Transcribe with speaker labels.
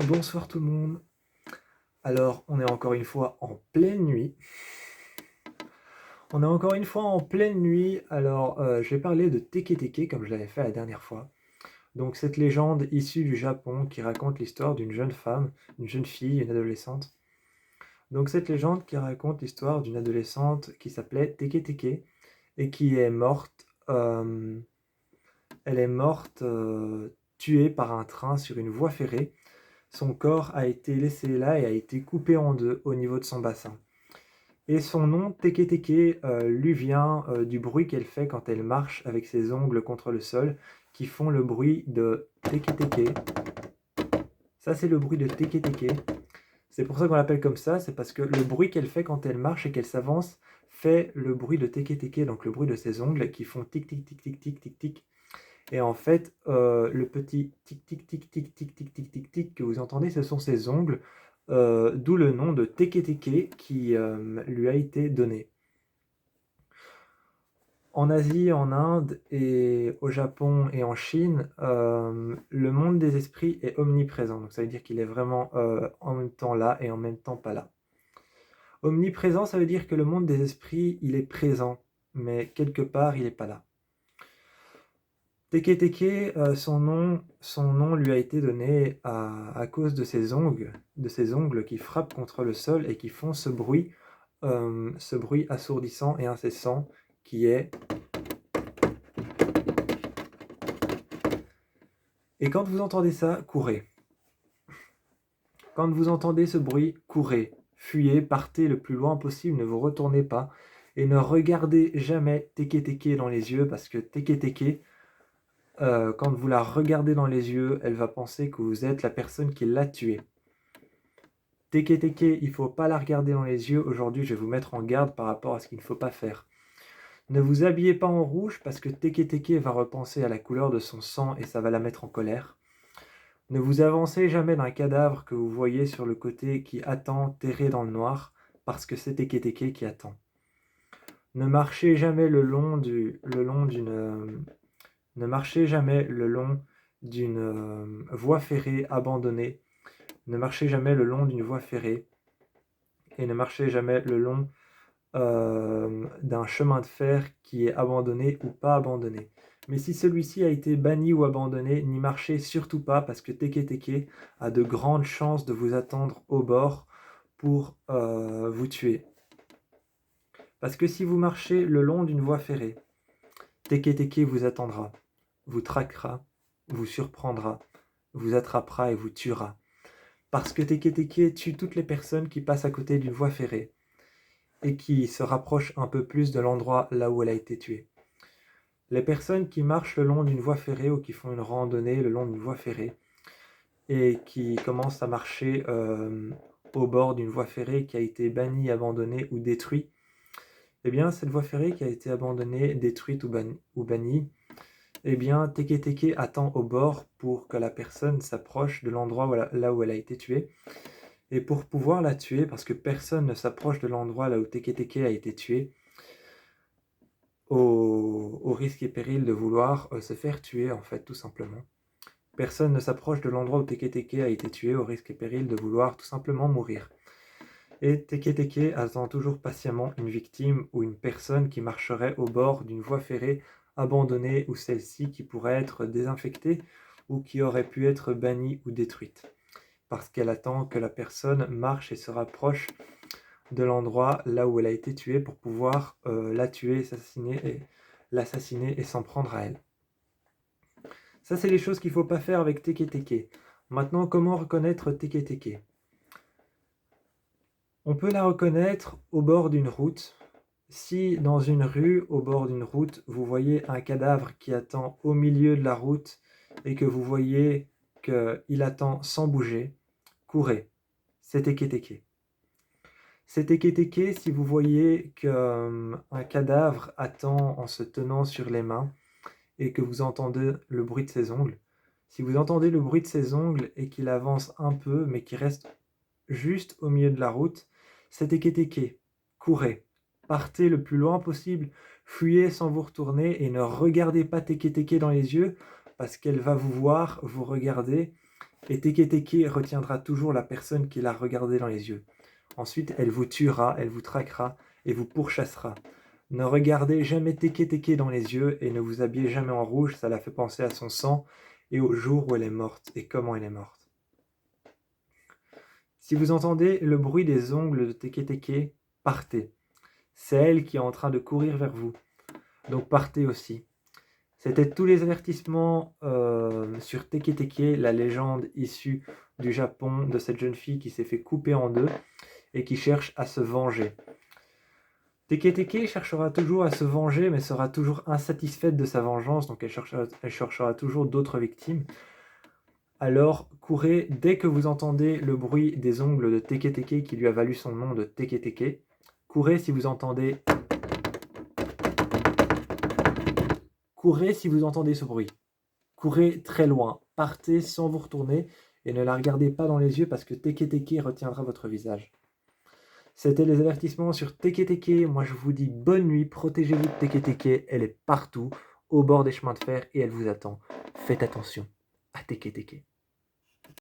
Speaker 1: Bonsoir tout le monde. Alors, on est encore une fois en pleine nuit. On est encore une fois en pleine nuit. Alors, je vais parler de Teke Teke comme je l'avais fait la dernière fois. Donc, cette légende issue du Japon qui raconte l'histoire d'une jeune femme, une jeune fille, une adolescente. Donc, cette légende qui raconte l'histoire d'une adolescente qui s'appelait Teke Teke et qui est morte. Elle est morte tuée par un train sur une voie ferrée. Son corps a été laissé là et a été coupé en deux au niveau de son bassin. Et son nom, Teke Teke, lui vient du bruit qu'elle fait quand elle marche avec ses ongles contre le sol, qui font le bruit de Teke Teke. Ça, c'est le bruit de Teke Teke. C'est pour ça qu'on l'appelle comme ça, c'est parce que le bruit qu'elle fait quand elle marche et qu'elle s'avance fait le bruit de Teke Teke, donc le bruit de ses ongles qui font tic tic tic tic tic tic tic. Et en fait, le petit tic tic tic tic tic tic tic tic tic que vous entendez, ce sont ses ongles, d'où le nom de Teke Teke qui lui a été donné. En Asie, en Inde et au Japon et en Chine, le monde des esprits est omniprésent. Donc ça veut dire qu'il est vraiment en même temps là et en même temps pas là. Omniprésent, ça veut dire que le monde des esprits, il est présent, mais quelque part, il n'est pas là. Teke Teke, son nom lui a été donné à cause de ses ongles qui frappent contre le sol et qui font ce bruit assourdissant et incessant qui est. Et quand vous entendez ça, courez. Quand vous entendez ce bruit, courez. Fuyez, partez le plus loin possible, ne vous retournez pas. Et ne regardez jamais Teke Teke dans les yeux, parce que Teke Teke, quand vous la regardez dans les yeux, elle va penser que vous êtes la personne qui l'a tuée. Teke Teke, il ne faut pas la regarder dans les yeux. Aujourd'hui, je vais vous mettre en garde par rapport à ce qu'il ne faut pas faire. Ne vous habillez pas en rouge, parce que Teke Teke va repenser à la couleur de son sang et ça va la mettre en colère. Ne vous avancez jamais d'un cadavre que vous voyez sur le côté qui attend terré dans le noir, parce que c'est Teke Teke qui attend. Ne marchez jamais ne marchez jamais le long d'une voie ferrée abandonnée. Ne marchez jamais le long d'une voie ferrée et ne marchez jamais le long d'un chemin de fer qui est abandonné ou pas abandonné. Mais si celui-ci a été banni ou abandonné, n'y marchez surtout pas parce que Teke Teke a de grandes chances de vous attendre au bord pour vous tuer. Parce que si vous marchez le long d'une voie ferrée, Teke Teke vous attendra, vous traquera, vous surprendra, vous attrapera et vous tuera. Parce que Teke Teke tue toutes les personnes qui passent à côté d'une voie ferrée et qui se rapprochent un peu plus de l'endroit là où elle a été tuée. Les personnes qui marchent le long d'une voie ferrée ou qui font une randonnée le long d'une voie ferrée et qui commencent à marcher au bord d'une voie ferrée qui a été bannie, abandonnée ou détruite, eh bien cette voie ferrée qui a été abandonnée, détruite ou bannie, eh bien Teke Teke attend au bord pour que la personne s'approche de l'endroit là où elle a été tuée. Et pour pouvoir la tuer, parce que personne ne s'approche de l'endroit là où Teke Teke a été tué, au risque et péril de vouloir se faire tuer, en fait, tout simplement. Personne ne s'approche de l'endroit où Teke Teke a été tué, au risque et péril de vouloir tout simplement mourir. Et Teke Teke attend toujours patiemment une victime ou une personne qui marcherait au bord d'une voie ferrée abandonnée ou celle-ci qui pourrait être désinfectée ou qui aurait pu être bannie ou détruite. Parce qu'elle attend que la personne marche et se rapproche de l'endroit là où elle a été tuée pour pouvoir la tuer, l'assassiner et s'en prendre à elle. Ça, c'est les choses qu'il ne faut pas faire avec Teke Teke. Maintenant, comment reconnaître Teke Teke? On peut la reconnaître au bord d'une route. Si dans une rue, au bord d'une route, vous voyez un cadavre qui attend au milieu de la route et que vous voyez qu'il attend sans bouger, courez, c'est Teke Teke. C'est Teke Teke si vous voyez qu'un cadavre attend en se tenant sur les mains et que vous entendez le bruit de ses ongles. Si vous entendez le bruit de ses ongles et qu'il avance un peu mais qu'il reste juste au milieu de la route, c'est Teke Teke. Courez, partez le plus loin possible, fuyez sans vous retourner et ne regardez pas Teke Teke dans les yeux parce qu'elle va vous voir, vous regarder Et Teke Teke retiendra toujours la personne qui l'a regardé dans les yeux. Ensuite, elle vous tuera, elle vous traquera et vous pourchassera. Ne regardez jamais Teke Teke dans les yeux et ne vous habillez jamais en rouge, ça la fait penser à son sang et au jour où elle est morte et comment elle est morte. Si vous entendez le bruit des ongles de Teke Teke, partez. C'est elle qui est en train de courir vers vous. Donc partez aussi. C'était tous les avertissements sur Teke Teke, la légende issue du Japon de cette jeune fille qui s'est fait couper en deux et qui cherche à se venger. Teke Teke cherchera toujours à se venger, mais sera toujours insatisfaite de sa vengeance, donc elle cherchera toujours d'autres victimes. Alors courez dès que vous entendez le bruit des ongles de Teke Teke qui lui a valu son nom de Teke Teke. Courez si vous entendez ce bruit. Courez très loin, partez sans vous retourner et ne la regardez pas dans les yeux parce que Teke Teke retiendra votre visage. C'était les avertissements sur Teke Teke. Moi je vous dis bonne nuit, protégez-vous de Teke Teke, elle est partout, au bord des chemins de fer et elle vous attend. Faites attention à Teke Teke.